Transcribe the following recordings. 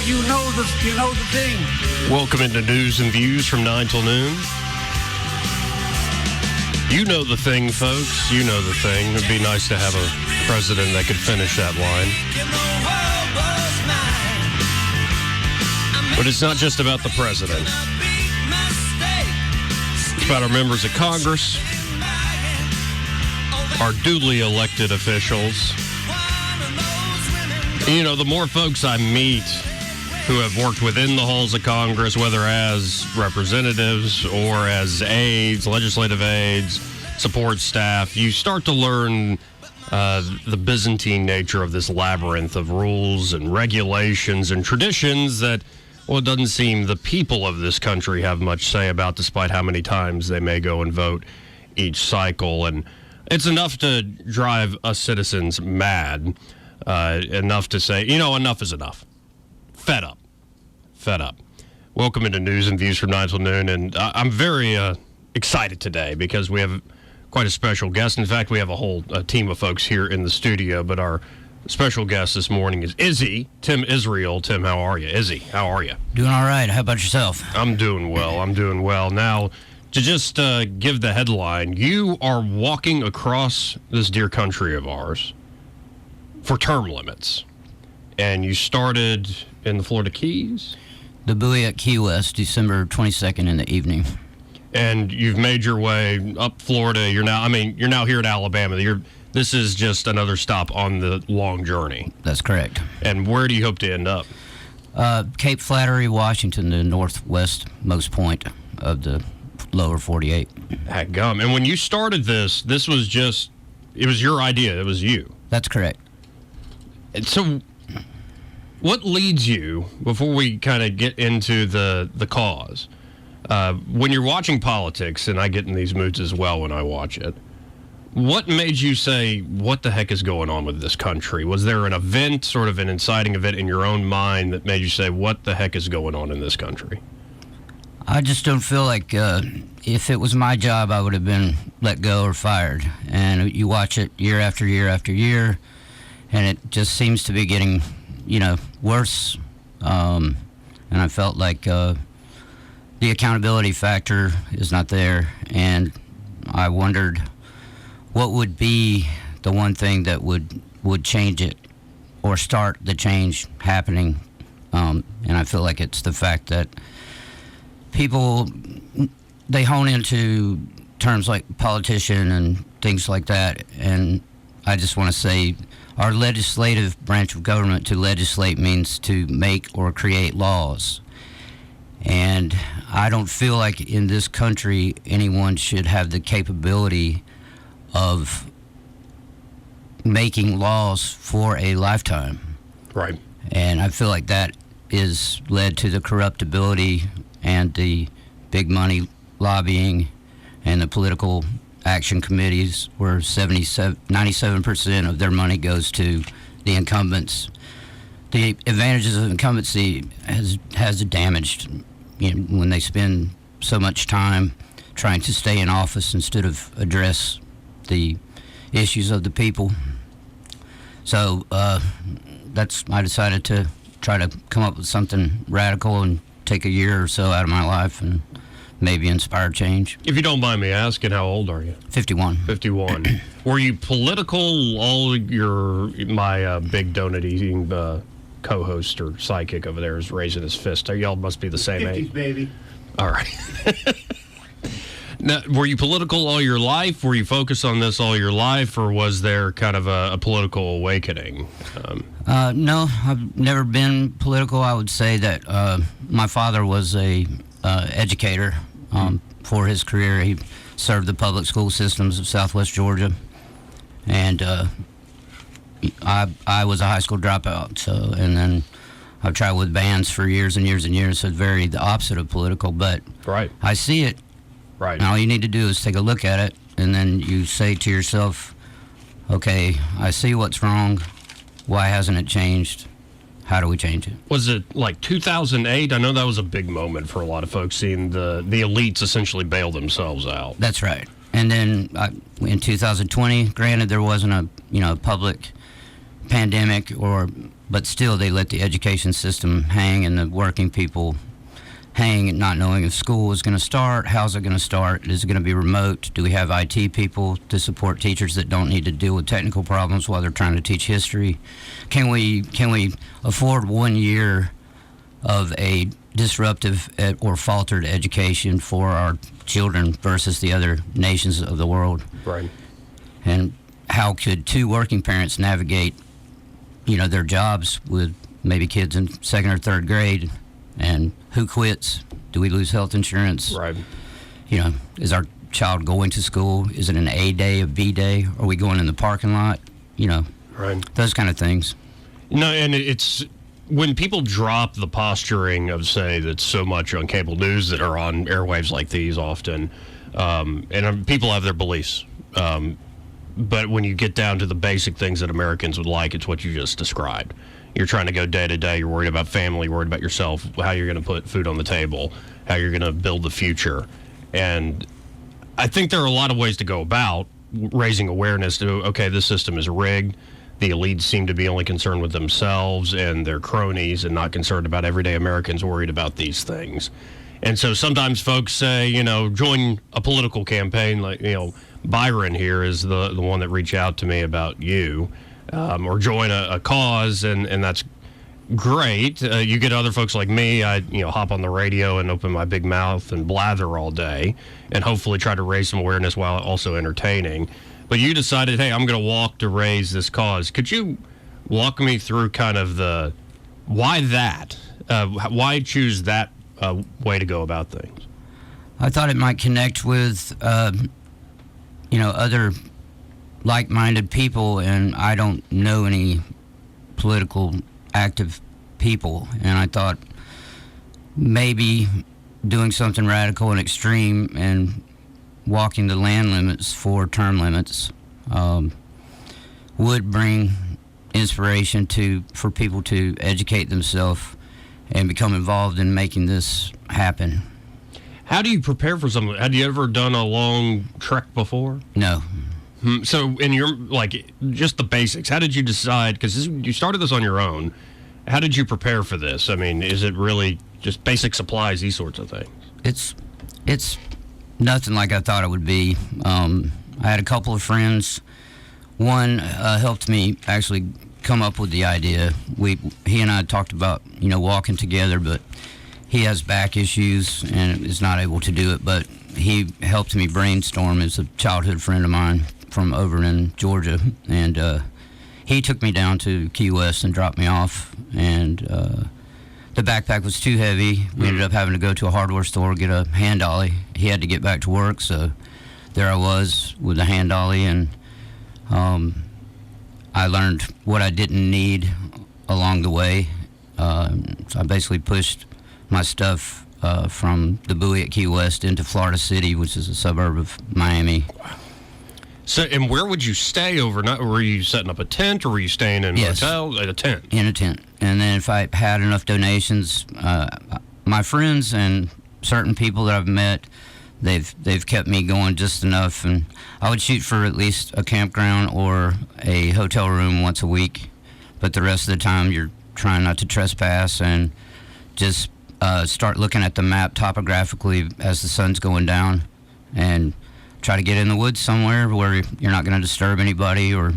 you know the thing. Welcome into News and Views from 9 till noon. You know the thing, folks. You know the thing. It'd be nice to have a president that could finish that line. But it's not just about the president. It's about our members of Congress, our duly elected officials. You know, the more folks I meet who have worked within the halls of Congress, whether as representatives or as aides, legislative aides, support staff, you start to learn the Byzantine nature of this labyrinth of rules and regulations and traditions that, well, it doesn't seem the people of this country have much say about, despite how many times they may go and vote each cycle. And it's enough to drive us citizens mad, enough to say, you know, enough is enough. Fed up. Welcome into News and Views from 9 till noon, and I'm very excited today because we have quite a special guest. In fact, we have a whole team of folks here in the studio, but our special guest this morning is Izzy, Tim Israel. Tim, how are you? Izzy, how are you? Doing all right. How about yourself? I'm doing well. Now, to just give the headline, you are walking across this dear country of ours for term limits, and you started in the Florida Keys? The buoy at Key West, December 22nd in the evening. And you've made your way up Florida. You're now here in Alabama. This is just another stop on the long journey. That's correct. And where do you hope to end up? Cape Flattery, Washington, the northwest most point of the lower 48. Heck gum. And when you started this was it was your idea. It was you. That's correct. And so what leads you, before we kind of get into the cause, when you're watching politics, and I get in these moods as well when I watch it, what made you say, what the heck is going on with this country? Was there an event, sort of an inciting event in your own mind that made you say, what the heck is going on in this country? I just don't feel like if it was my job, I would have been let go or fired. And you watch it year after year after year, and it just seems to be getting, worse. And I felt like the accountability factor is not there. And I wondered what would be the one thing that would change it or start the change happening. And I feel like it's the fact that people, they hone into terms like politician and things like that. And I just want to say our legislative branch of government, to legislate means to make or create laws. And I don't feel like in this country anyone should have the capability of making laws for a lifetime. Right. And I feel like that is led to the corruptibility and the big money lobbying and the political action committees, where 97% of their money goes to the incumbents. The advantages of incumbency has damaged when they spend so much time trying to stay in office instead of address the issues of the people. So I decided to try to come up with something radical and take a year or so out of my life and maybe inspire change. If you don't mind me asking, how old are you? 51. 51. Were you political? My big donut eating co-host or sidekick over there is raising his fist. Y'all must be the same 50s, age. baby. All right. Now, were you political all your life? Were you focused on this all your life, or was there kind of a political awakening? No, I've never been political. I would say that my father was a educator for his career. He served the public school systems of Southwest Georgia, and I was a high school dropout. And then I've traveled with bands for years and years and years. So it's very the opposite of political, but right. I see it. Right. And all you need to do is take a look at it, and then you say to yourself, okay, I see what's wrong. Why hasn't it changed? How do we change it? Was it like 2008? I know that was a big moment for a lot of folks, seeing the elites essentially bail themselves out. That's right. And then in 2020, granted there wasn't a public pandemic, but still they let the education system hang and the working people hang, not knowing if school is going to start, how's it going to start, is it going to be remote, do we have IT people to support teachers that don't need to deal with technical problems while they're trying to teach history? Can we afford 1 year of a disruptive or faltered education for our children versus the other nations of the world? Right. And how could two working parents navigate, their jobs with maybe kids in second or third grade? And who quits? Do we lose health insurance? Right. Is our child going to school? Is it an A day, a B day? Are we going in the parking lot? Right. Those kind of things. And it's when people drop the posturing of, say, that's so much on cable news that are on airwaves like these often, and people have their beliefs. But when you get down to the basic things that Americans would like, it's what you just described. You're trying to go day to day. You're worried about family, worried about yourself, how you're going to put food on the table, how you're going to build the future. And I think there are a lot of ways to go about raising awareness to, okay, this system is rigged. The elites seem to be only concerned with themselves and their cronies and not concerned about everyday Americans worried about these things. And so sometimes folks say, join a political campaign. Like, Byron here is the one that reached out to me about you. Or join a cause, and that's great. You get other folks like me, I hop on the radio and open my big mouth and blather all day and hopefully try to raise some awareness while also entertaining. But you decided, hey, I'm going to walk to raise this cause. Could you walk me through kind of the why that? Why choose that way to go about things? I thought it might connect with, other like-minded people, and I don't know any political active people, and I thought maybe doing something radical and extreme and walking the land limits for term limits would bring inspiration for people to educate themselves and become involved in making this happen. How do you prepare for something? Had you ever done a long trek before? No. So in your, just the basics, how did you decide, because you started this on your own, how did you prepare for this? I mean, is it really just basic supplies, these sorts of things? It's nothing like I thought it would be. I had a couple of friends. One helped me actually come up with the idea. He and I talked about, walking together, but he has back issues and is not able to do it, but he helped me brainstorm. As a childhood friend of mine from over in Georgia, and he took me down to Key West and dropped me off, and the backpack was too heavy. We ended up having to go to a hardware store, get a hand dolly. He had to get back to work, so there I was with a hand dolly, and I learned what I didn't need along the way. So I basically pushed my stuff from the buoy at Key West into Florida City, which is a suburb of Miami. So, and where would you stay overnight? Were you setting up a tent, or were you staying in a hotel? At a tent? In a tent. And then if I had enough donations, my friends and certain people that I've met, they've kept me going just enough. And I would shoot for at least a campground or a hotel room once a week. But the rest of the time, you're trying not to trespass and just start looking at the map topographically as the sun's going down, and try to get in the woods somewhere where you're not going to disturb anybody or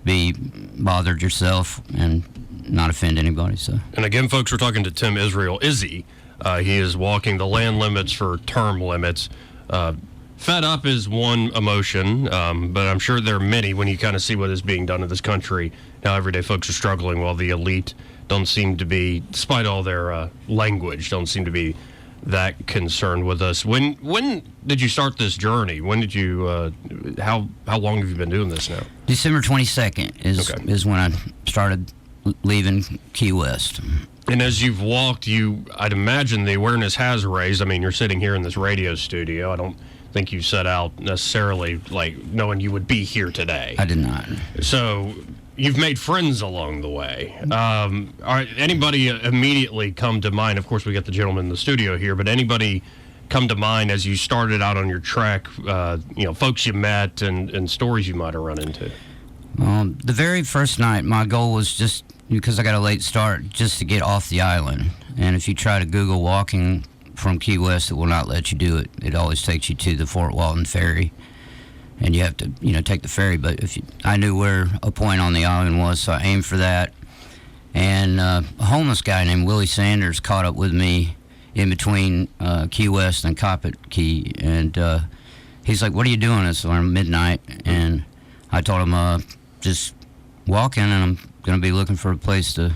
be bothered yourself and not offend anybody. So. And again, folks, we're talking to Tim Israel, Izzy. He is walking the land limits for term limits. Fed up is one emotion, but I'm sure there are many when you kind of see what is being done in this country. Now everyday folks are struggling while the elite don't seem to be, despite all their language, don't seem to be that concerned with us. When did you start this journey? When did you, how long have you been doing this now? December 22nd is when I started leaving Key West. And as you've walked, I'd imagine the awareness has raised. I mean, you're sitting here in this radio studio. I don't think you set out necessarily knowing you would be here today. I did not. So you've made friends along the way. Anybody immediately come to mind? Of course, we got the gentleman in the studio here, but anybody come to mind as you started out on your trek, folks you met and stories you might have run into? The very first night, my goal was just, because I got a late start, just to get off the island. And if you try to Google walking from Key West, it will not let you do it. It always takes you to the Fort Walton ferry, and you have to, take the ferry. But I knew where a point on the island was, so I aimed for that. And a homeless guy named Willie Sanders caught up with me in between Key West and Coppet Key, and he's like, "What are you doing?" It's around midnight, and I told him, just walking, and I'm going to be looking for a place to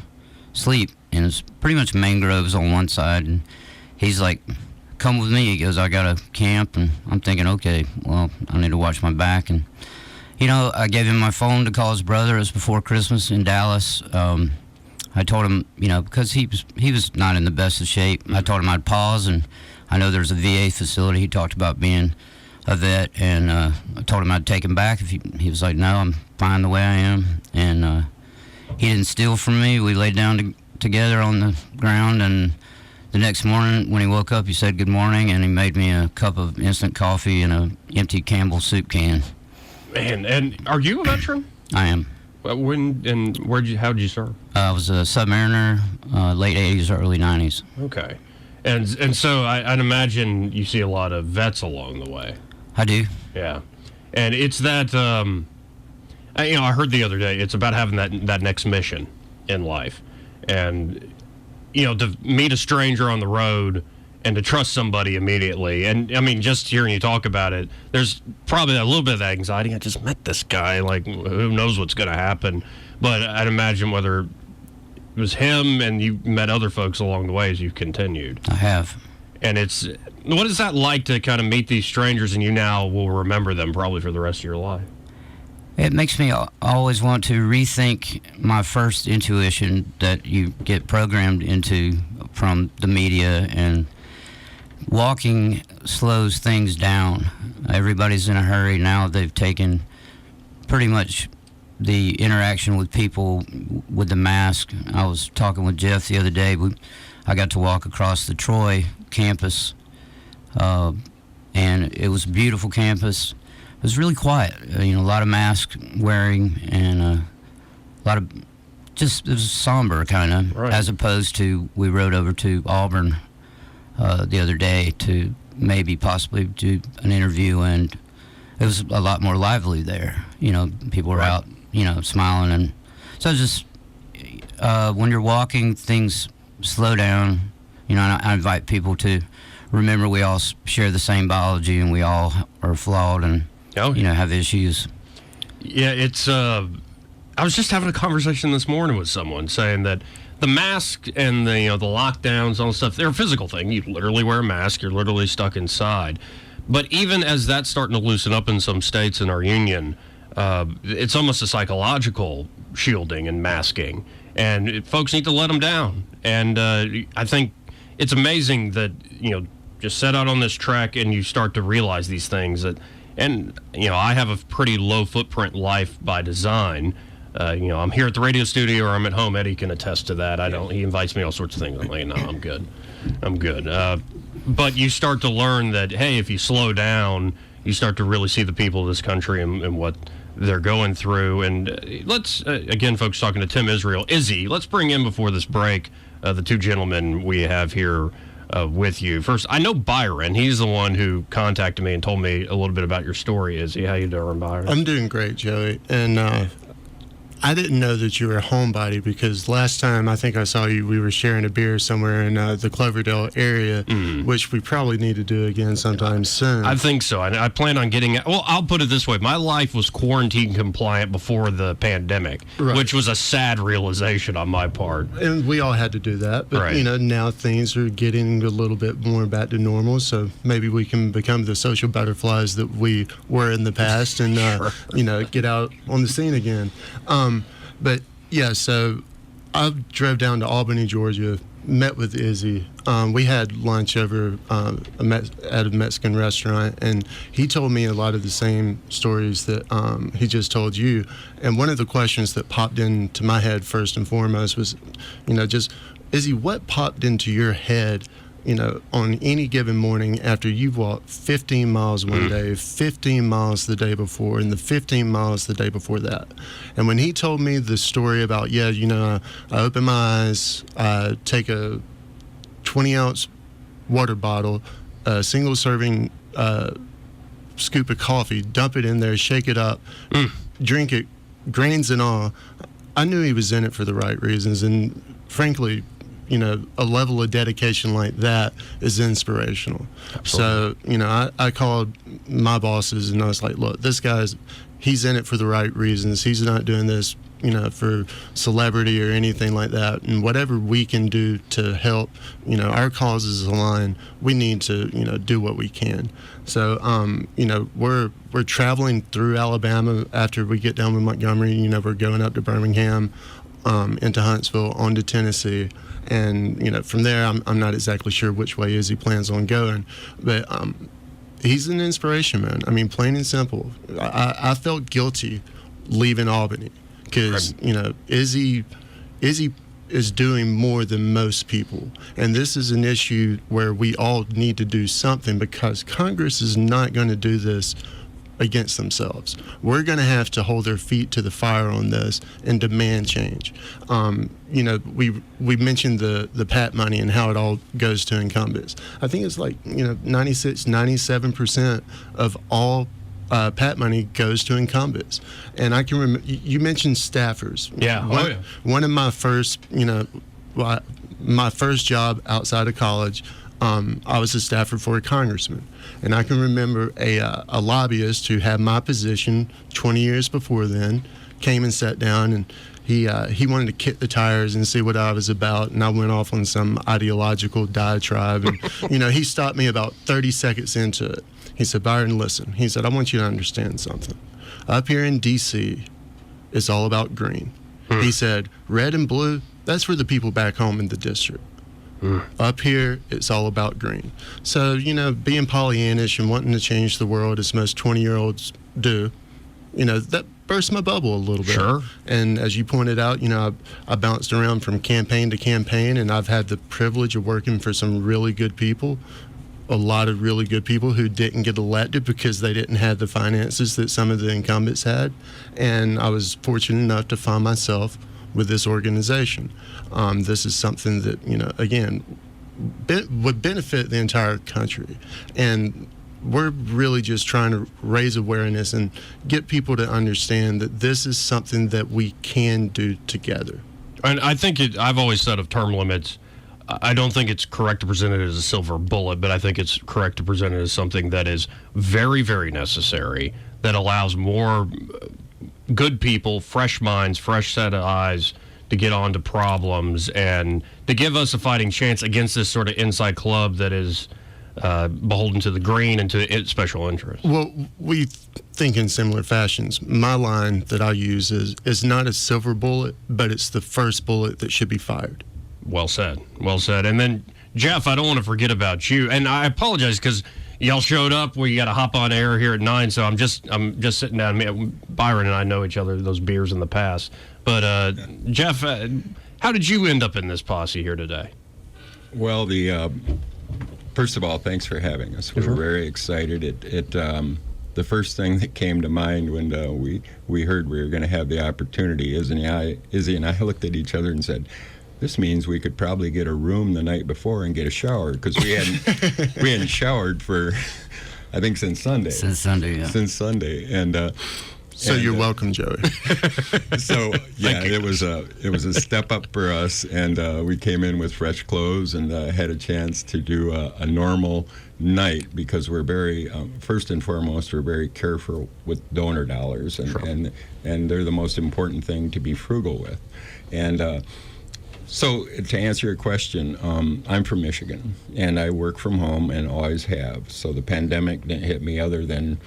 sleep. And it's pretty much mangroves on one side, and he's like, "Come with me." He goes, "I got a camp." And I'm thinking, okay, well, I need to watch my back. And I gave him my phone to call his brother. It was before Christmas in Dallas. I told him, because he was not in the best of shape, I told him I'd pause, and I know there's a VA facility. He talked about being a vet, and I told him I'd take him back. If he was like, "No, I'm fine the way I am." And he didn't steal from me. We laid down together on the ground, and the next morning when he woke up, he said good morning, and he made me a cup of instant coffee and an empty Campbell soup can. Man, and are you a veteran? I am. When and how did you serve? I was a submariner, late 80s, early 90s. Okay. And so I'd imagine you see a lot of vets along the way. I do. Yeah. And it's that, I heard the other day, it's about having that next mission in life. And, to meet a stranger on the road and to trust somebody immediately. And, I mean, just hearing you talk about it, there's probably a little bit of anxiety. I just met this guy. Like, who knows what's going to happen? But I'd imagine whether it was him and you met other folks along the way as you continued. I have. And what is that like to kind of meet these strangers and you now will remember them probably for the rest of your life? It makes me always want to rethink my first intuition that you get programmed into from the media, and walking slows things down. Everybody's in a hurry now. They've taken pretty much the interaction with people with the mask. I was talking with Jeff the other day. I got to walk across the Troy campus, and it was a beautiful campus. It was really quiet, a lot of mask wearing, and a lot of it was somber kind of, right. As opposed to, we rode over to Auburn the other day to possibly do an interview, and it was a lot more lively there. People were right. out, smiling, and so just when you're walking, things slow down. And I invite people to remember we all share the same biology, and we all are flawed and have issues. Yeah, it's. I was just having a conversation this morning with someone saying that the mask and the the lockdowns, all the stuff, they're a physical thing. You literally wear a mask. You're literally stuck inside. But even as that's starting to loosen up in some states in our union, it's almost a psychological shielding and masking, and folks need to let them down. And I think it's amazing that just set out on this trek and you start to realize these things that. And, I have a pretty low footprint life by design. I'm here at the radio studio or I'm at home. Eddie can attest to that. He invites me all sorts of things. I'm like, no, I'm good. But you start to learn that, hey, if you slow down, you start to really see the people of this country and what they're going through. And let's, again, folks, talking to Tim Israel. Izzy, let's bring in before this break the two gentlemen we have here with you. First, I know Byron. He's the one who contacted me and told me a little bit about your story. Izzy, how you doing, Byron? I'm doing great, Joey. And I didn't know that you were a homebody because last time I think I saw you, we were sharing a beer somewhere in the Cloverdale area, which we probably need to do again sometime soon. I think so. I plan on getting it. Well, I'll put it this way. My life was quarantine compliant before the pandemic, right. Which was a sad realization on my part. And we all had to do that. But, right. Now things are getting a little bit more back to normal. So maybe we can become the social butterflies that we were in the past and, sure. Get out on the scene again. But yeah, so I drove down to Albany, Georgia, met with Izzy. We had lunch over at a Mexican restaurant, and he told me a lot of the same stories that he just told you. And one of the questions that popped into my head first and foremost was, just, Izzy, what popped into your head on any given morning after you've walked 15 miles one day, 15 miles the day before, and the 15 miles the day before that. And when he told me the story about, I open my eyes, take a 20-ounce water bottle, a single serving scoop of coffee, dump it in there, shake it up, drink it, grains and all, I knew he was in it for the right reasons. And frankly, a level of dedication like that is inspirational. Absolutely. So, I called my bosses and I was like, look, this he's in it for the right reasons. He's not doing this, for celebrity or anything like that. And whatever we can do to help, our causes align, we need to, do what we can. So, we're traveling through Alabama after we get done with Montgomery. We're going up to Birmingham, into Huntsville, on to Tennessee. And, from there, I'm not exactly sure which way Izzy plans on going. But he's an inspiration, man. I mean, plain and simple. I felt guilty leaving Albany because, Izzy is doing more than most people. And this is an issue where we all need to do something because Congress is not going to do this against themselves. We're going to have to hold their feet to the fire on this and demand change. We mentioned the PAT money and how it all goes to incumbents. I think it's like 96, 97% of all PAT money goes to incumbents. And I can remember you mentioned staffers. Yeah. One of my first my first job outside of college, I was a staffer for a congressman. And I can remember a lobbyist who had my position 20 years before then came and sat down, and he wanted to kick the tires and see what I was about. And I went off on some ideological diatribe. And, he stopped me about 30 seconds into it. He said, Byron, listen. He said, I want you to understand something. Up here in D.C., it's all about green. He said, red and blue, that's for the people back home in the district. Up here, it's all about green. So, being Pollyannish and wanting to change the world as most 20-year-olds do, that burst my bubble a little bit. Sure. And as you pointed out, I bounced around from campaign to campaign, and I've had the privilege of working for some really good people, a lot of really good people who didn't get elected because they didn't have the finances that some of the incumbents had. And I was fortunate enough to find myself with this organization. This is something that, again, would benefit the entire country. And we're really just trying to raise awareness and get people to understand that this is something that we can do together. And I think I've always said of term limits, I don't think it's correct to present it as a silver bullet, but I think it's correct to present it as something that is very, very necessary, that allows more good people, fresh minds, fresh set of eyes to get onto problems and to give us a fighting chance against this sort of inside club that is beholden to the green and to its special interests. Well, we think in similar fashions. My line that I use is not a silver bullet, but it's the first bullet that should be fired. Well said. Well said. And then, Jeff, I don't want to forget about you. And I apologize because y'all showed up. We got to hop on air here at 9, so I'm just sitting down. Byron and I know each other, those beers in the past. But, Jeff, how did you end up in this posse here today? Well, first of all, thanks for having us. We're very excited. The first thing that came to mind when we heard we were going to have the opportunity, Izzy and I looked at each other and said, this means we could probably get a room the night before and get a shower, because we hadn't showered for, I think, since Sunday. Since Sunday, yeah. Since Sunday, and so you're welcome, Joey. So yeah, it was a step up for us, and we came in with fresh clothes and had a chance to do a normal night, because we're very first and foremost, we're very careful with donor dollars, and they're the most important thing to be frugal with, and. So to answer your question, I'm from Michigan, and I work from home and always have. So the pandemic didn't hit me, other than,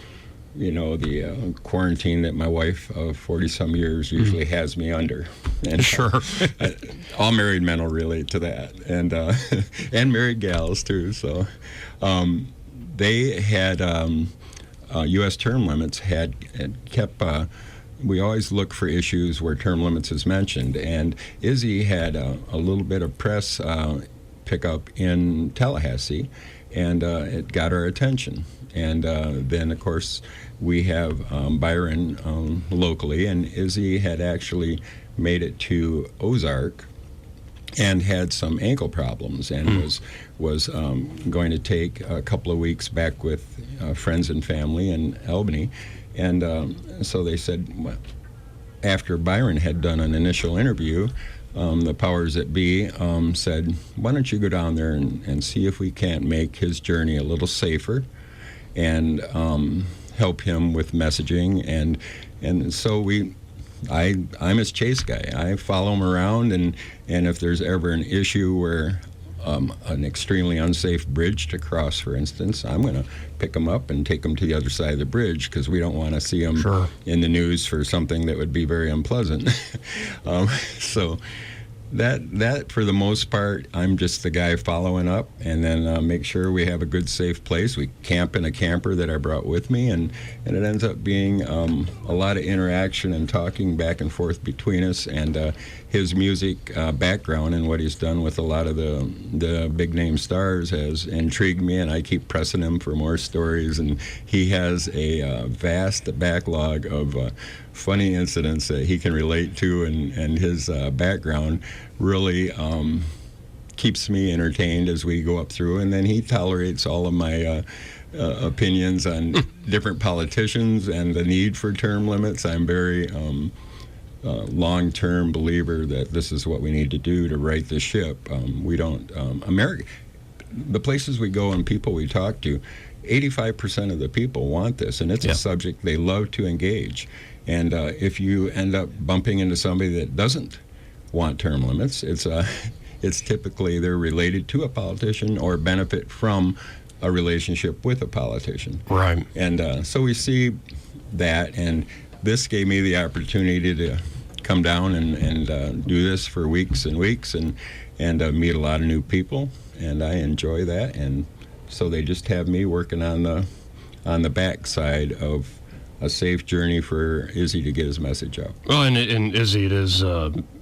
the quarantine that my wife of 40-some years usually has me under. And sure. All married men will relate to that, and married gals too. So they had U.S. term limits had kept. We always look for issues where term limits is mentioned, and Izzy had a little bit of press pickup in Tallahassee, and it got our attention. And then, of course, we have Byron locally, and Izzy had actually made it to Ozark and had some ankle problems, and was going to take a couple of weeks back with friends and family in Albany. And so they said, well, after Byron had done an initial interview, the powers that be said, why don't you go down there and see if we can't make his journey a little safer and help him with messaging. And so I'm his chase guy. I follow him around, and if there's ever an issue where an extremely unsafe bridge to cross, for instance, I'm going to pick him up and take him to the other side of the bridge, because we don't want to see him in the news for something that would be very unpleasant. So that for the most part, I'm just the guy following up, and then make sure we have a good, safe place. We camp in a camper that I brought with me, and it ends up being a lot of interaction and talking back and forth between us. And his music background and what he's done with a lot of the big name stars has intrigued me, and I keep pressing him for more stories. And he has a vast backlog of funny incidents that he can relate to, and his background really keeps me entertained as we go up through. And then he tolerates all of my opinions on different politicians and the need for term limits. I'm very long-term believer that this is what we need to do to right the ship. We don't America, the places we go and people we talk to, 85% of the people want this, and it's a subject they love to engage. And if you end up bumping into somebody that doesn't want term limits, it's typically they're related to a politician or benefit from a relationship with a politician. Right. And so we see that, and this gave me the opportunity to come down and do this for weeks and weeks, and meet a lot of new people, and I enjoy that. And so they just have me working on the backside of a safe journey for Izzy to get his message out. Well, and Izzy,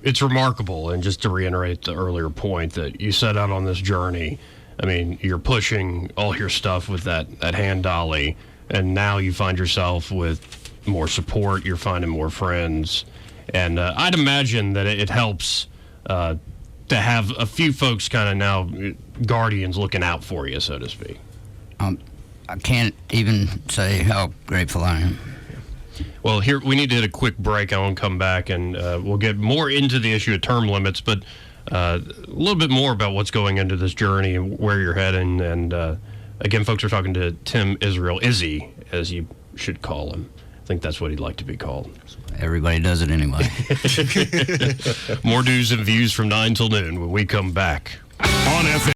it's remarkable. And just to reiterate the earlier point that you set out on this journey, I mean, you're pushing all your stuff with that hand dolly, and now you find yourself with more support, you're finding more friends, and I'd imagine that it helps to have a few folks kind of now guardians looking out for you, so to speak. I can't even say how grateful I am. Well, here we need to hit a quick break. I want to come back, and we'll get more into the issue of term limits, but a little bit more about what's going into this journey and where you're heading. And again, folks are talking to Tim Israel, Izzy, as you should call him. I think that's what he'd like to be called. Everybody does it anyway. More news and views from 9 till noon when we come back. On FM.